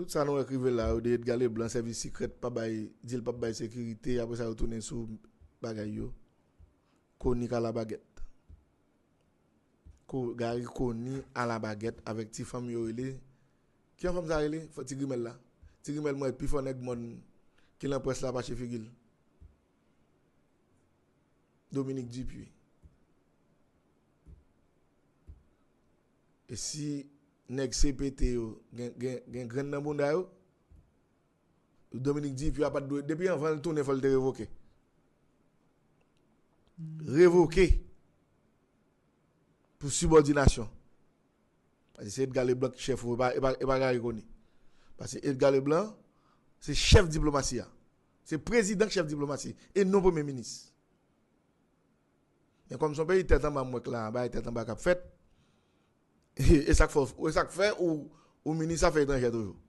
Tout ça nous écrivait là, de Edgar Leblanc, service secret, pas bail, dit pas bail sécurité, après ça retourner sous bagay yo. Koni à la baguette. Gary Koni à la baguette avec ti femme yo relé. Qui en femme ça relé? Faut Tigrimel là. Tigrimel moi puis faut nèg mon qui l'empresse là pas chez Figil. Dominique Dupuis. Et si nèg CPT yo gen grand nan monde yo Dominique Dupuis a pas depuis avant le tourner faut le révoquer. Révoquer pour subordination. Parce que c'est Edgar Leblanc chef et pas Gary Koni. Parce que Edgar Leblanc c'est chef diplomatie. C'est président chef diplomatie et non premier ministre. Mais comme son pays tête en bas moi là, ba tête en bas cap fait et ça fait ou ministre affaires étrangères toujours.